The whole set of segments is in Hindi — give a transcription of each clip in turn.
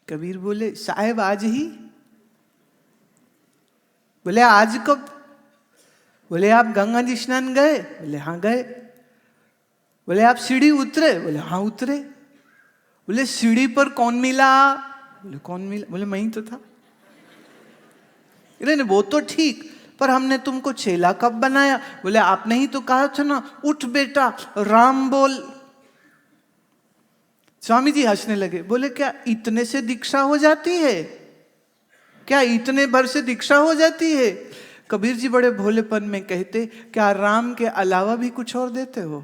कबीर बोले साहेब आज ही? बोले आज कब? बोले आप गंगा जी स्नान गए? बोले हाँ गए। बोले आप सीढ़ी उतरे? बोले हाँ उतरे। बोले सीढ़ी पर कौन मिला? बोले कौन मिला? बोले मैं ही तो था। नहीं वो तो ठीक, पर हमने तुमको चेला कब बनाया? बोले आपने ही तो कहा था ना, उठ बेटा राम बोल। स्वामी जी हंसने लगे, बोले क्या इतने से दीक्षा हो जाती है? क्या इतने भर से दीक्षा हो जाती है? कबीर जी बड़े भोलेपन में कहते, क्या राम के अलावा भी कुछ और देते हो?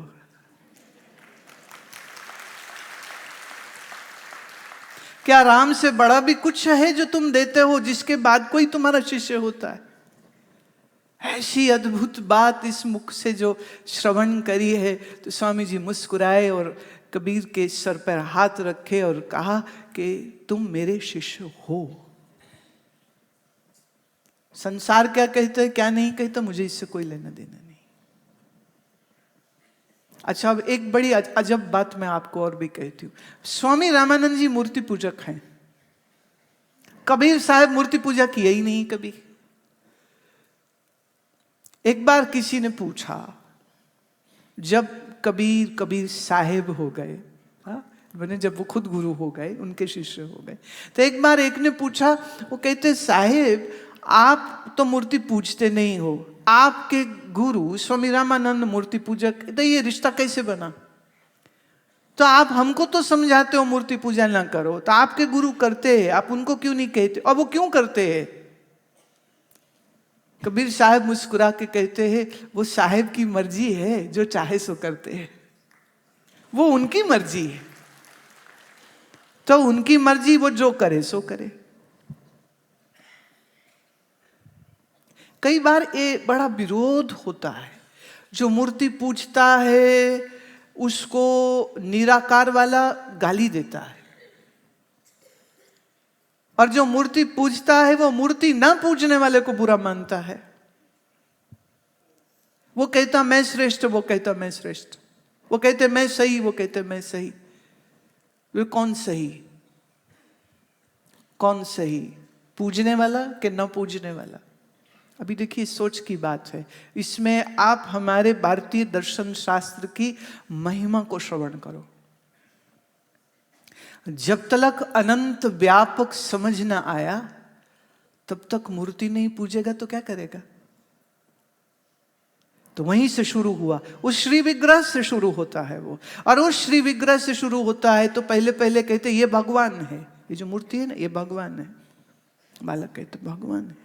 क्या राम से बड़ा भी कुछ है जो तुम देते हो, जिसके बाद कोई तुम्हारा शिष्य होता है? ऐसी अद्भुत बात इस मुख से जो श्रवण करी है, तो स्वामी जी मुस्कुराए और कबीर के सर पर हाथ रखे और कहा कि तुम मेरे शिष्य हो। संसार क्या कहता है क्या नहीं कहता, मुझे इससे कोई लेना देना नहीं। अच्छा, अब एक बड़ी अजब बात मैं आपको और भी कहती हूं। स्वामी रामानंद जी मूर्ति पूजक हैं, कबीर साहब मूर्ति पूजा किए ही नहीं कभी। एक बार किसी ने पूछा, जब कबीर साहेब हो गए, मैंने जब वो खुद गुरु हो गए, उनके शिष्य हो गए, तो एक बार एक ने पूछा, वो कहते साहेब आप तो मूर्ति पूजते नहीं हो, आपके गुरु स्वामी रामानंद मूर्ति पूजक, तो ये रिश्ता कैसे बना? तो आप हमको तो समझाते हो मूर्ति पूजा ना करो, तो आपके गुरु करते हैं, आप उनको क्यों नहीं कहते? और वो क्यों करते हैं? कबीर साहब मुस्कुरा के कहते हैं, वो साहेब की मर्जी है, जो चाहे सो करते हैं, वो उनकी मर्जी है, तो उनकी मर्जी, वो जो करे सो करे। कई बार ये बड़ा विरोध होता है, जो मूर्ति पूजता है उसको निराकार वाला गाली देता है, और जो मूर्ति पूजता है वो मूर्ति ना पूजने वाले को बुरा मानता है। वो कहता मैं श्रेष्ठ, वो कहता मैं श्रेष्ठ, वो कहते मैं सही, वो कहते मैं सही। वे कौन सही? कौन सही, पूजने वाला कि न पूजने वाला? अभी देखिए सोच की बात है, इसमें आप हमारे भारतीय दर्शन शास्त्र की महिमा को श्रवण करो। जब तक अनंत व्यापक समझ ना आया, तब तक मूर्ति नहीं पूजेगा तो क्या करेगा? तो वहीं से शुरू हुआ, उस श्री विग्रह से शुरू होता है वो, और उस श्री विग्रह से शुरू होता है तो पहले पहले कहते ये भगवान है, ये जो मूर्ति है ना ये भगवान है। बालक कहते भगवान है।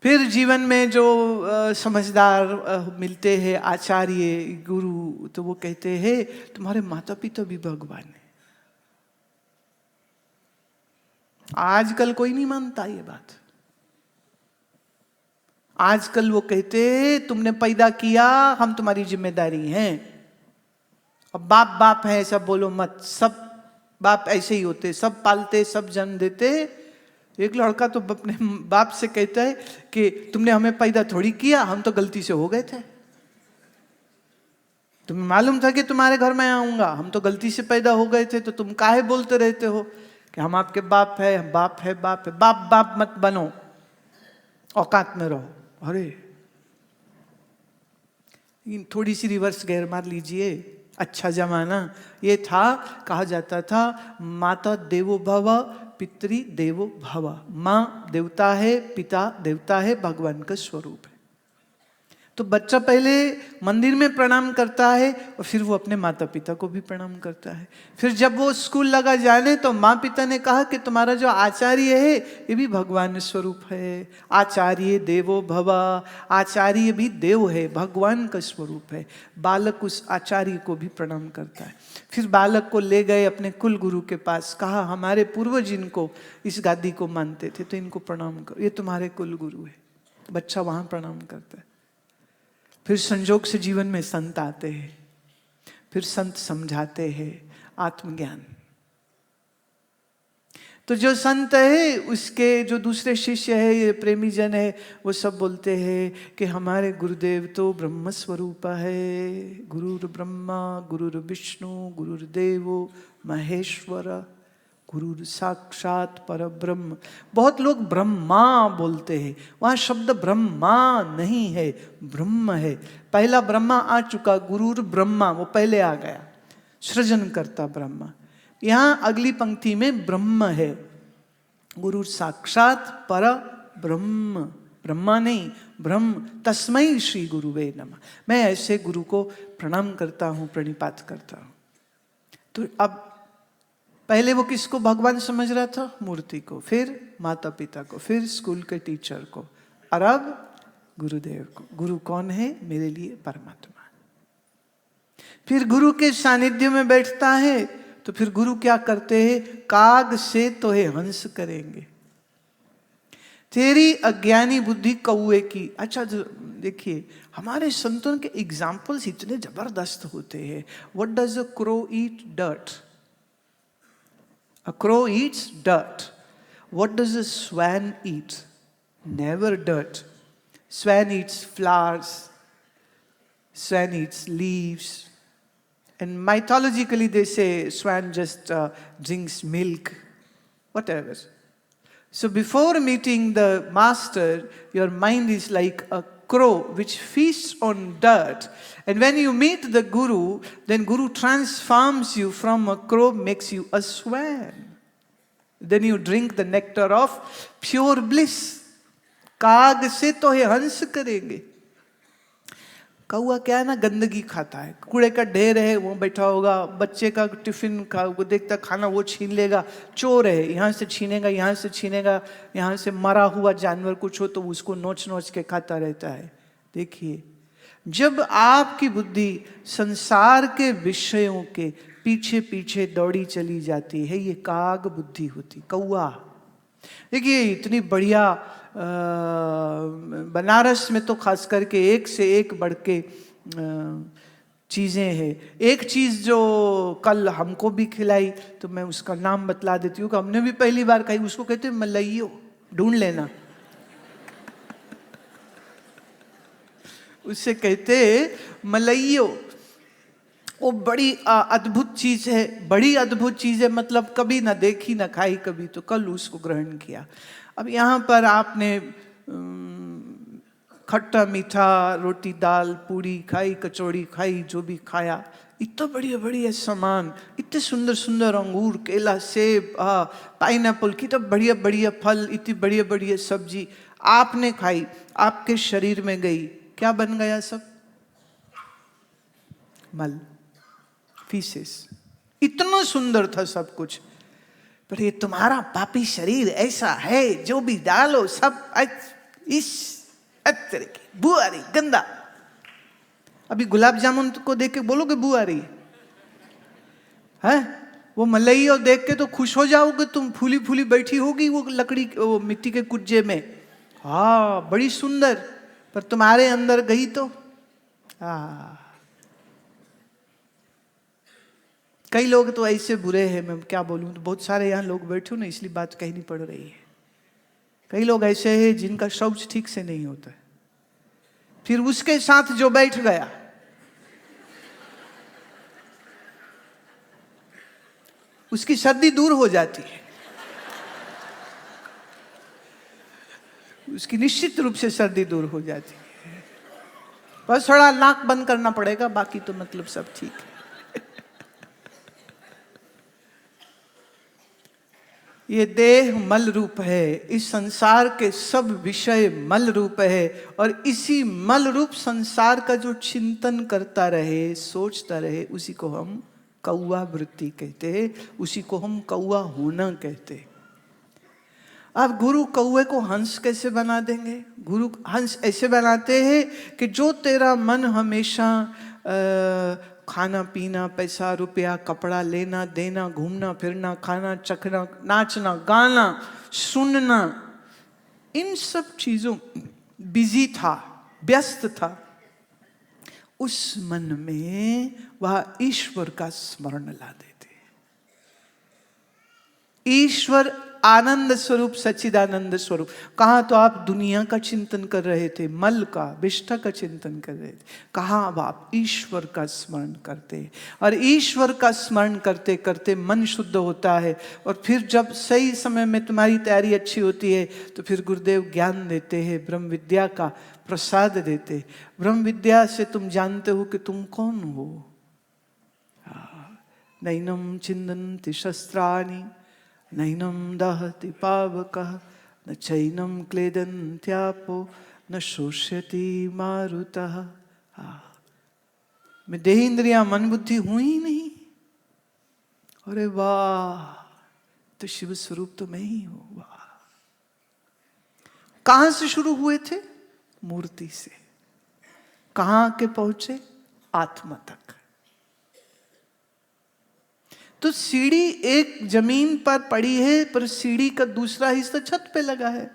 फिर जीवन में जो समझदार मिलते हैं, आचार्य गुरु, तो वो कहते हैं तुम्हारे माता पिता भी भगवान है। आजकल कोई नहीं मानता ये बात। आजकल वो कहते तुमने पैदा किया, हम तुम्हारी जिम्मेदारी हैं। अब बाप बाप है ऐसा बोलो मत, सब बाप ऐसे ही होते, सब पालते सब जन्म देते। एक लड़का तो अपने बाप से कहता है कि तुमने हमें पैदा थोड़ी किया, हम तो गलती से हो गए थे, तुम्हें मालूम था कि तुम्हारे घर में आऊंगा, हम तो गलती से पैदा हो गए थे, तो तुम काहे बोलते रहते हो कि हम आपके बाप है, हम बाप है, बाप है। बाप बाप मत बनो, औकात में रहो। अरे थोड़ी सी रिवर्स गियर मार लीजिए। अच्छा जमाना ये था, कहा जाता था माता देवो भव पितृ देवो भव। माँ देवता है, पिता देवता है, भगवान का स्वरूप है। तो बच्चा पहले मंदिर में प्रणाम करता है और फिर वो अपने माता पिता को भी प्रणाम करता है। फिर जब वो स्कूल लगा जाने तो माँ पिता ने कहा कि तुम्हारा जो आचार्य है ये भी भगवान स्वरूप है। आचार्य देवो भव, आचार्य भी देव है, भगवान का स्वरूप है। बालक उस आचार्य को भी प्रणाम करता है। फिर बालक को ले गए अपने कुल गुरु के पास, कहा हमारे पूर्वज इनको इस गादी को मानते थे, तो इनको प्रणाम करो, ये तुम्हारे कुल गुरु है। बच्चा वहां प्रणाम करता है। फिर संजोग से जीवन में संत आते हैं, फिर संत समझाते हैं आत्मज्ञान। तो जो संत है उसके जो दूसरे शिष्य है, ये प्रेमी जन है, वो सब बोलते हैं कि हमारे गुरुदेव तो ब्रह्म स्वरूप है। गुरुर ब्रह्मा गुरुर विष्णु गुरुर्देवो महेश्वर। गुरु साक्षात परब्रह्म। बहुत लोग ब्रह्मा बोलते हैं, वहां शब्द ब्रह्मा नहीं है, ब्रह्म है। पहला ब्रह्मा आ चुका, गुरुर ब्रह्मा, वो पहले आ गया, सृजन करता ब्रह्मा। यहां अगली पंक्ति में ब्रह्म है, गुरु साक्षात पर ब्रह्म, ब्रह्मा नहीं ब्रह्म। तस्मै श्री गुरुवे नमः। मैं ऐसे गुरु को प्रणाम करता हूं, प्रणिपात करता हूं। तो अब पहले वो किसको भगवान समझ रहा था? मूर्ति को, फिर माता पिता को, फिर स्कूल के टीचर को, और अब गुरुदेव को। गुरु कौन है? मेरे लिए परमात्मा। फिर गुरु के सानिध्य में बैठता है तो फिर गुरु क्या करते हैं? काग से तो है हंस करेंगे, तेरी अज्ञानी बुद्धि कौए की। अच्छा देखिए, हमारे संतों के एग्जाम्पल्स इतने जबरदस्त होते हैं। What does a crow eat? Dirt. A crow eats dirt. What does a swan eat? Never dirt. Swan eats flowers. Swan eats leaves. And mythologically they say swan just drinks milk, whatever. So before meeting the master, your mind is like a crow which feasts on dirt. And when you meet the guru, then guru transforms you from a crow, makes you a swan. Then you drink the nectar of pure bliss. काग से तो है हंस करेंगे। कौआ क्या है ना, गंदगी खाता है, कूड़े का ढेर है, वो बैठा होगा, बच्चे का टिफिन खा, वो देखता खाना वो छीन लेगा, चोर है, यहाँ से छीनेगा, यहाँ से छीनेगा, यहाँ से मरा हुआ जानवर कुछ हो तो उसको नोच नोच के खाता रहता है। देखिए, जब आपकी बुद्धि संसार के विषयों के पीछे पीछे दौड़ी चली जाती है, ये काग बुद्धि होती, कौआ। देखिए, इतनी बढ़िया बनारस में तो खास करके एक से एक बढ़ के चीज़ें हैं। एक चीज़ जो कल हमको भी खिलाई, तो मैं उसका नाम बतला देती हूँ कि हमने भी पहली बार खाई। उसको कहते हैं मलइयो, ढूंढ लेना। उससे कहते मलइयो। वो बड़ी अद्भुत चीज़ है, बड़ी अद्भुत चीज़ है, मतलब कभी ना देखी ना खाई कभी, तो कल उसको ग्रहण किया। अब यहाँ पर आपने खट्टा मीठा, रोटी दाल पूरी खाई, कचौड़ी खाई, जो भी खाया, इतना बढ़िया बढ़िया सामान, इतने सुंदर सुंदर अंगूर, केला, सेब, पाइनएप्पल, कितना बढ़िया बढ़िया फल, इतनी बढ़िया बढ़िया सब्जी आपने खाई, आपके शरीर में गई, क्या बन गया? सब मल, फीसेस। इतना सुंदर था सब कुछ, पर ये तुम्हारा पापी शरीर ऐसा है, जो भी डालो सब इस तरह की बू आ रही, गंदा। अभी गुलाब जामुन को देख के बोलोगे बू आ रही है? वो मलइयो देख के तो खुश हो जाओगे तुम, फूली फूली बैठी होगी वो लकड़ी, वो मिट्टी के कुज्जे में, हाँ बड़ी सुंदर, पर तुम्हारे अंदर गई तो कई लोग तो ऐसे बुरे हैं, मैं क्या बोलूं, तो बहुत सारे यहाँ लोग बैठे हो ना, इसलिए बात कहनी पड़ रही है। कई लोग ऐसे हैं जिनका शौच ठीक से नहीं होता है, फिर उसके साथ जो बैठ गया, उसकी सर्दी दूर हो जाती है, उसकी निश्चित रूप से सर्दी दूर हो जाती है। बस थोड़ा नाक बंद करना पड़ेगा, बाकी तो मतलब सब ठीक है। ये देह मल रूप है, इस संसार के सब विषय मल रूप है, और इसी मल रूप संसार का जो चिंतन करता रहे, सोचता रहे, उसी को हम कौआ वृत्ति कहते हैं, उसी को हम कौआ होना कहते हैं। अब गुरु कौए को हंस कैसे बना देंगे? गुरु हंस ऐसे बनाते हैं कि जो तेरा मन हमेशा खाना पीना, पैसा रुपया, कपड़ा, लेना देना, घूमना फिरना, खाना चखना, नाचना गाना, सुनना, इन सब चीजों बिजी था, व्यस्त था, उस मन में वह ईश्वर का स्मरण ला देते। ईश्वर आनंद स्वरूप, सच्चिदानंद स्वरूप। कहाँ तो आप दुनिया का चिंतन कर रहे थे, मल का, विष्ठा का चिंतन कर रहे थे। कहाँ अब आप ईश्वर का स्मरण करते हैं, और ईश्वर का स्मरण करते करते मन शुद्ध होता है। और फिर जब सही समय में तुम्हारी तैयारी अच्छी होती है तो फिर गुरुदेव ज्ञान देते हैं, ब्रह्म विद्या का प्रसाद देते। ब्रह्म विद्या से तुम जानते हो कि तुम कौन हो। नैनम छिन्दन्ति शस्त्राणि नैनम दहति पावकः न चैनम क्लेदन्त्यापो न शोष्यति मारुतः। मैं देह इंद्रिया मन बुद्धि हूं ही नहीं। अरे वाह, तो शिव स्वरूप तो मैं ही हूं। वाह, कहां से शुरू हुए थे? मूर्ति से। कहां के पहुंचे? आत्मा तक। तो सीढ़ी एक जमीन पर पड़ी है, पर सीढ़ी का दूसरा हिस्सा छत पे लगा है।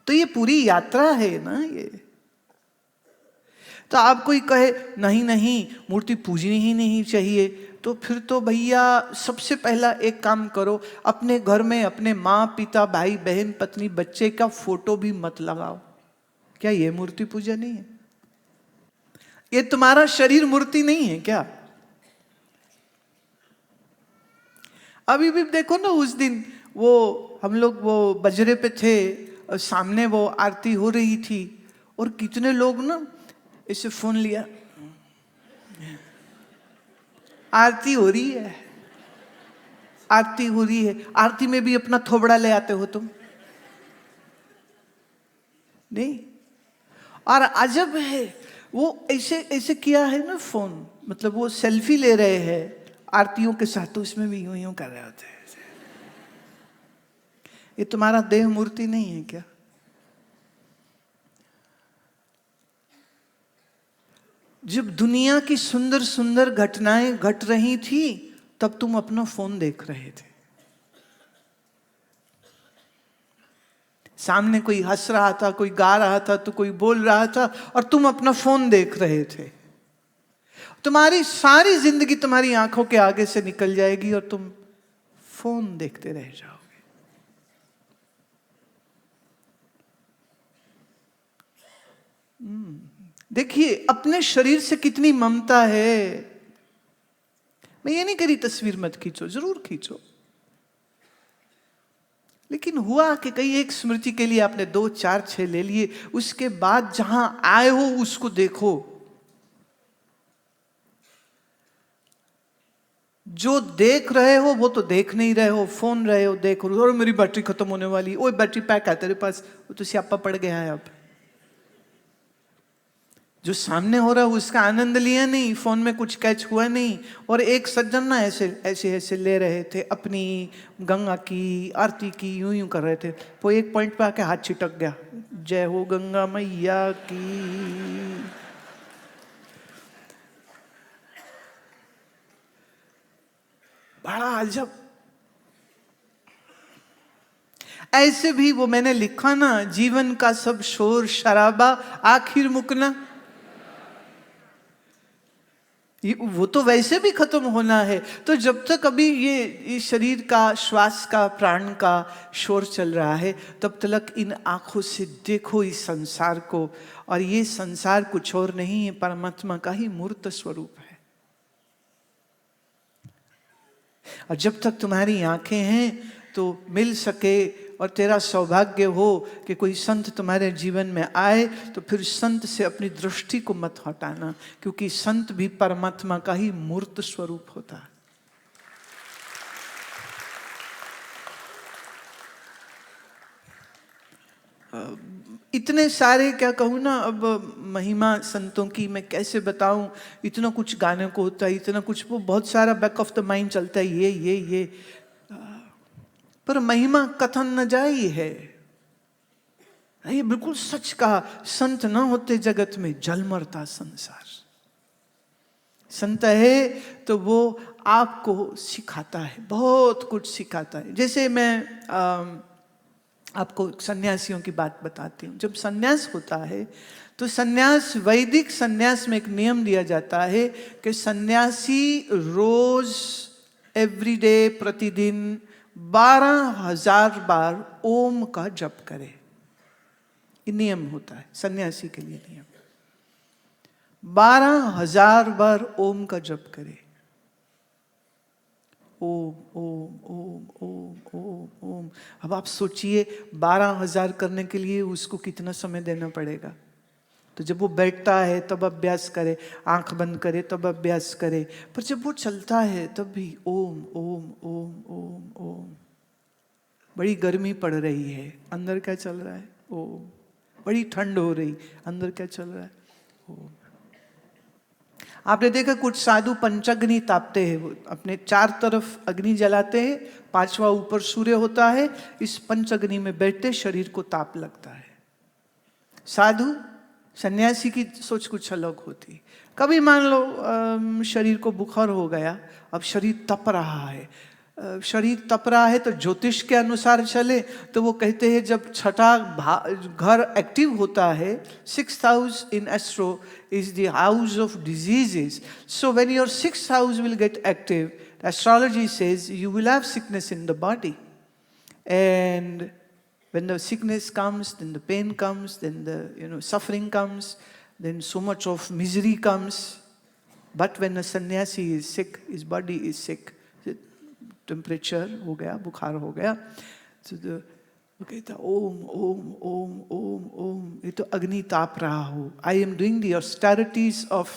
तो ये पूरी यात्रा है ना ये। तो आप कोई कहे नहीं नहीं मूर्ति पूजनी ही नहीं चाहिए, तो फिर तो भैया सबसे पहला एक काम करो, अपने घर में अपने माँ पिता भाई बहन पत्नी बच्चे का फोटो भी मत लगाओ। क्या ये मूर्ति पूजा नहीं है? ये तुम्हारा शरीर मूर्ति नहीं है क्या? अभी भी देखो ना, उस दिन वो हम लोग वो बजरे पे थे, सामने वो आरती हो रही थी, और कितने लोग ना इसे फोन लिया, आरती हो रही है, आरती हो रही है। आरती में भी अपना थोबड़ा ले आते हो तुम नहीं? और अजब है, वो ऐसे ऐसे किया है ना फोन, मतलब वो सेल्फी ले रहे हैं आरतियों के साथ, तो इसमें भी यूं यूं कर रहे होते हैं। ये तुम्हारा देह मूर्ति नहीं है क्या? जब दुनिया की सुंदर सुंदर घटनाएं घट रही थी, तब तुम अपना फोन देख रहे थे। सामने कोई हंस रहा था, कोई गा रहा था, तो कोई बोल रहा था, और तुम अपना फोन देख रहे थे। तुम्हारी सारी जिंदगी तुम्हारी आंखों के आगे से निकल जाएगी और तुम फोन देखते रह जाओगे। देखिए अपने शरीर से कितनी ममता है। मैं ये नहीं कह रही तस्वीर मत खींचो, जरूर खींचो, लेकिन हुआ कि कई एक स्मृति के लिए आपने 2 4 6 ले लिए, उसके बाद जहां आए हो उसको देखो। जो देख रहे हो वो तो देख नहीं रहे हो, फोन रहे हो, देख रहे हो, और मेरी बैटरी खत्म होने वाली, ओए बैटरी पैक है तेरे पास, वो तो स्यापा पड़ गया है। अब जो सामने हो रहा है उसका आनंद लिया नहीं, फोन में कुछ कैच हुआ नहीं। और एक सज्जन ना ऐसे ऐसे ऐसे ले रहे थे, अपनी गंगा की आरती की यूं यूं कर रहे थे, वो एक पॉइंट पे आके हाथ छिटक गया, जय हो गंगा मैया की। बड़ा अजब। ऐसे भी वो मैंने लिखा ना, जीवन का सब शोर शराबा आखिर मुकना, वो तो वैसे भी खत्म होना है। तो जब तक अभी ये शरीर का, श्वास का, प्राण का शोर चल रहा है, तब तक इन आंखों से देखो इस संसार को, और ये संसार कुछ और नहीं है, परमात्मा का ही मूर्त स्वरूप है। और जब तक तुम्हारी आंखें हैं तो मिल सके, और तेरा सौभाग्य हो कि कोई संत तुम्हारे जीवन में आए, तो फिर संत से अपनी दृष्टि को मत हटाना, क्योंकि संत भी परमात्मा का ही मूर्त स्वरूप होता है। इतने सारे क्या कहूँ ना, अब महिमा संतों की मैं कैसे बताऊं, इतना कुछ गाने को होता है, इतना कुछ, वो बहुत सारा बैक ऑफ द माइंड चलता है, ये पर महिमा कथन न जाई है। ये बिल्कुल सच कहा, संत ना होते जगत में जल मरता संसार। संत है तो वो आपको सिखाता है, बहुत कुछ सिखाता है। जैसे मैं आपको सन्यासियों की बात बताती हूँ। जब सन्यास होता है तो सन्यास, वैदिक सन्यास में एक नियम दिया जाता है कि सन्यासी रोज एवरी डे, प्रतिदिन 12,000 बार ओम का जप करे। ये नियम होता है सन्यासी के लिए नियम। 12,000 बार ओम का जप करे। ओम ओम ओम ओम ओम ओम। अब आप सोचिए 12,000 करने के लिए उसको कितना समय देना पड़ेगा। तो जब वो बैठता है तब अभ्यास करे, आंख बंद करे तब अभ्यास करे, पर जब वो चलता है तब भी ओम ओम ओम ओम ओम। बड़ी गर्मी पड़ रही है, अंदर क्या चल रहा है? ओम। बड़ी ठंड हो रही, अंदर क्या चल रहा है? ओम। आपने देखा कुछ साधु पंचअग्नि तापते हैं, वो अपने 4 तरफ अग्नि जलाते हैं, 5वां ऊपर सूर्य होता है, इस पंचअग्नि में बैठते शरीर को ताप लगता है। साधु सन्यासी की सोच कुछ अलग होती। कभी मान लो शरीर को बुखार हो गया, अब शरीर तप रहा है, शरीर तप रहा है तो ज्योतिष के अनुसार चले तो वो कहते हैं जब छठा घर एक्टिव होता है, 6th house in astro is the house of diseases. So when your 6th house will get active, astrology says you will have sickness in the body. And when the sickness comes, then the pain comes, then the suffering comes, then so much of misery comes. But when a sannyasi is sick, his body is sick. Temperature हो गया, बुखार हो गया, so वो कहता ओम ओम ओम ओम ओम। ये तो अग्नि ताप रहा हो। I am doing the austerities of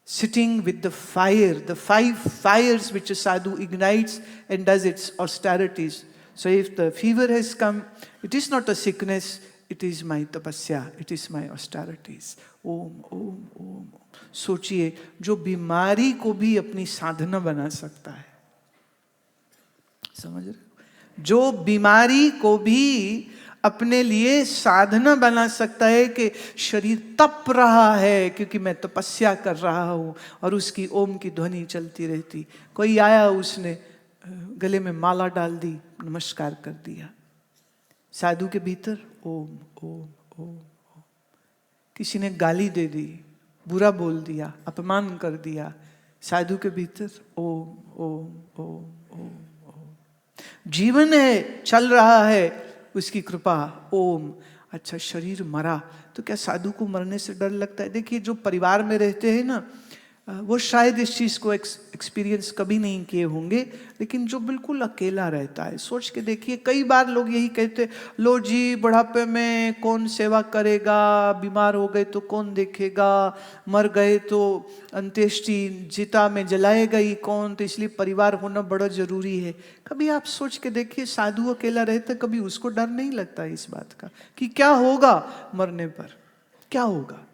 sitting with the fire, the 5 fires which a sadhu ignites and does its austerities. So if the fever has come, it is not a sickness, it is my tapasya, it is my austerities. Om, Om, Om. सोचिए जो बीमारी को भी अपनी साधना बना सकता है, समझ रहे? जो बीमारी को भी अपने लिए साधना बना सकता है कि शरीर तप रहा है क्योंकि मैं तपस्या कर रहा हूं और उसकी ओम की ध्वनि चलती रहती। कोई आया, उसने गले में माला डाल दी, नमस्कार कर दिया, साधु के भीतर ओम ओम ओम ओम। किसी ने गाली दे दी, बुरा बोल दिया, अपमान कर दिया, साधु के भीतर ओम ओम ओम ओम ओम। जीवन है, चल रहा है, उसकी कृपा ओम। अच्छा, शरीर मरा तो क्या साधु को मरने से डर लगता है? देखिए जो परिवार में रहते हैं ना, वो शायद इस चीज को एक्सपीरियंस कभी नहीं किए होंगे, लेकिन जो बिल्कुल अकेला रहता है, सोच के देखिए, कई बार लोग यही कहते, लो जी बुढ़ापे में कौन सेवा करेगा, बीमार हो गए तो कौन देखेगा, मर गए तो अंत्येष्टि चिता में जलाएगा ही कौन, तो इसलिए परिवार होना बड़ा जरूरी है। कभी आप सोच के देखिए, साधु अकेला रहता, कभी उसको डर नहीं लगता इस बात का कि क्या होगा मरने पर, क्या होगा?